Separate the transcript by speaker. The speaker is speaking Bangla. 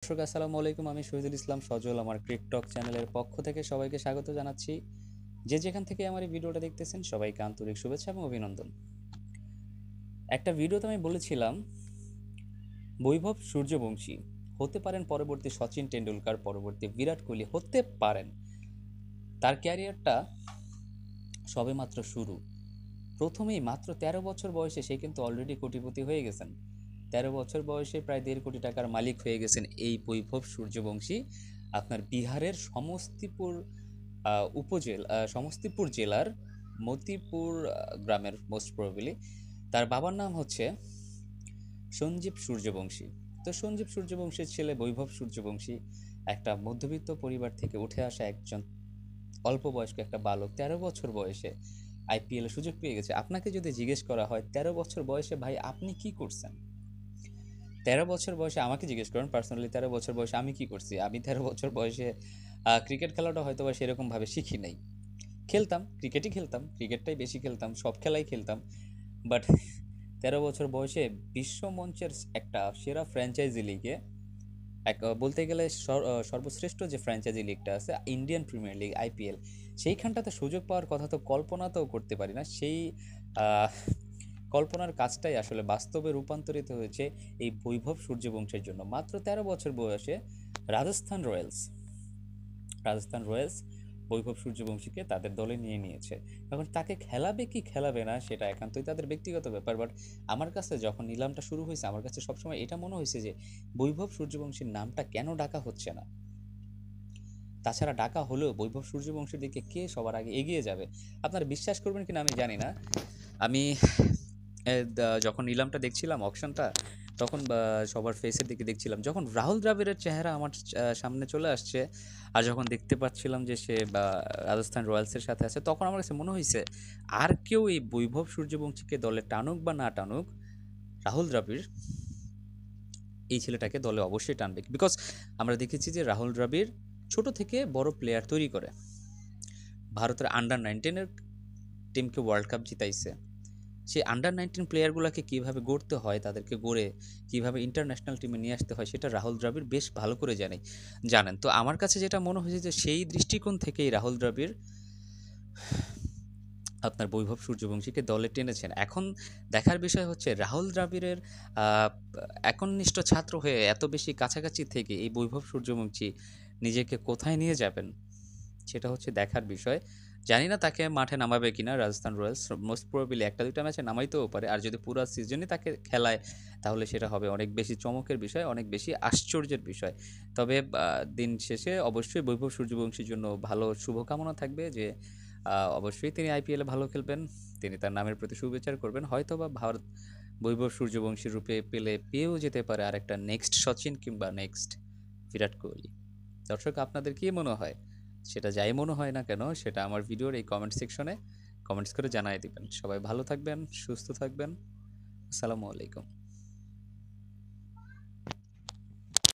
Speaker 1: দর্শক আসসালামু আলাইকুম, আমি শহীদুল ইসলাম সজল আমার ক্রিকটক চ্যানেলের পক্ষ থেকে সবাইকে স্বাগত জানাচ্ছি। যে যেখান থেকে আমার এই ভিডিওটা দেখতেছেন সবাইকে আন্তরিক শুভেচ্ছা এবং অভিনন্দন। একটা ভিডিওতে আমি বলেছিলাম বৈভব সূর্যবংশী হতে পারেন পরবর্তী সচিন টেন্ডুলকার, পরবর্তী বিরাট কোহলি হতে পারেন। তার ক্যারিয়ারটা সবেমাত্র শুরু। প্রথমেই মাত্র ১৩ বছর বয়সে সে কিন্তু অলরেডি কোটিপতি হয়ে গেছেন। ১৩ বছর বয়সে প্রায় ১.৫ কোটি টাকার মালিক হয়ে গেছেন এই বৈভব সূর্যবংশী। আপনার বিহারের সমস্তিপুর জেলার মতিপুর গ্রামের মোস্ট প্রবাবলি। তার বাবার নাম হচ্ছে সঞ্জীব সূর্যবংশী। তো সঞ্জীব সূর্যবংশীর ছেলে বৈভব সূর্যবংশী একটা মধ্যবিত্ত পরিবার থেকে উঠে আসা একজন অল্প বয়স্ক একটা বালক ১৩ বছর বয়সে আইপিএল এ সুযোগ পেয়ে গেছে। আপনাকে যদি জিজ্ঞেস করা হয় ১৩ বছর বয়সে ভাই আপনি কি করছেন, ১৩ বছর বয়সে আমাকে জিজ্ঞেস করেন পার্সোনালি ১৩ বছর বয়সে আমি কি করছি, আমি ১৩ বছর বয়সে ক্রিকেট খেলাটা হয়তো বা সেরকমভাবে শিখি নাই। খেলতাম, ক্রিকেটই খেলতাম, ক্রিকেটটাই বেশি খেলতাম, সব খেলাই খেলতাম। বাট ১৩ বছর বয়সে বিশ্বমঞ্চের একটা সেরা ফ্র্যাঞ্চাইজি লিগে বলতে গেলে সর্বশ্রেষ্ঠ যে ফ্র্যাঞ্চাইজি লিগটা আছে ইন্ডিয়ান প্রিমিয়ার লিগ আইপিএল, সেইখানটাতে সুযোগ পাওয়ার কথা তো কল্পনাতেও করতে পারি না। সেই আহ, কল্পনার কাজটাই আসলে বাস্তবে রূপান্তরিত হয়েছে এই বৈভব সূর্যবংশের জন্য। মাত্র ১৩ বছর বয়সে রাজস্থান রয়্যালস রাজস্থান রয়্যালস বৈভব সূর্যবংশীকে তাদের দলে নিয়ে নিয়েছে। এখন তাকে খেলাবে কি খেলাবে না সেটা একান্তই তাদের ব্যক্তিগত ব্যাপার। বাট আমার কাছে যখন নিলামটা শুরু হয়েছে আমার কাছে সবসময় এটা মনে হয়েছে যে বৈভব সূর্যবংশীর নামটা কেন ডাকা হচ্ছে না। তাছাড়া ডাকা হলেও বৈভব সূর্যবংশীর দিকে কে সবার আগে এগিয়ে যাবে। আপনারা বিশ্বাস করবেন কিনা আমি জানি না, আমি যখন নিলামটা দেখছিলাম অকশনটা, তখন সবার ফেসের দিকে দেখছিলাম, যখন রাহুল দ্রাবিড়ের চেহারা আমার সামনে চলে আসছে আর যখন দেখতে পাচ্ছিলাম যে সে রাজস্থান রয়্যালসের সাথে আছে, তখন আমার কাছে মনে হয়েছে আর কেউ এই বৈভব সূর্যবংশীকে দলে টানুক বা না টানুক, রাহুল দ্রাবিড় এই ছেলেটাকে দলে অবশ্যই টানবে। বিকজ আমরা দেখেছি যে রাহুল দ্রাবিড় ছোট থেকে বড় প্লেয়ার তৈরি করে, ভারতের আন্ডার ১৯-এর টিমকে ওয়ার্ল্ড কাপ জিতাইছে। সেই আন্ডার ১৯ প্লেয়ারগুলোকে কীভাবে গড়তে হয়, তাদেরকে গড়ে কীভাবে ইন্টারন্যাশনাল টিমে নিয়ে আসতে হয় সেটা রাহুল দ্রাবিড় বেশ ভালো করে জানেন। তো আমার কাছে যেটা মনে হয়েছে যে সেই দৃষ্টিকোণ থেকেই রাহুল দ্রাবিড় আপনার বৈভব সূর্যবংশীকে দলে টেনেছেন। এখন দেখার বিষয় হচ্ছে রাহুল দ্রাবিড়ের একনিষ্ঠ ছাত্র হয়ে এত বেশি কাছাকাছি থেকে এই বৈভব সূর্যবংশী নিজেকে কোথায় নিয়ে যাবেন সেটা হচ্ছে দেখার বিষয়। জানি না তাকে মাঠে নামাবে কিনা রাজস্থান রয়্যালস, মোস্ট প্রবাবলি একটা দুইটা ম্যাচে নামাইতেও পারে। আর যদি পুরো সিজনই তাকে খেলায় তাহলে সেটা হবে অনেক বেশি চমকের বিষয়, অনেক বেশি আশ্চর্যের বিষয়। তবে দিন শেষে অবশ্যই বৈভব সূর্যবংশীর জন্য ভালো শুভকামনা থাকবে যে অবশ্যই তিনি আইপিএলে ভালো খেলবেন, তিনি তার নামের প্রতি সুবিচার করবেন। হয়তো বা ভারত বৈভব সূর্যবংশীর রূপে পেয়েও যেতে পারে আর একটা নেক্সট সচিন কিংবা নেক্সট বিরাট কোহলি। দর্শক আপনাদের কি মনে হয়? সেটা যাই মনে হয় না কেন সেটা আমার ভিডিওর এই কমেন্ট সেকশনে কমেন্টস করে জানিয়ে দিবেন। সবাই ভালো থাকবেন, সুস্থ থাকবেন। আসসালামু আলাইকুম।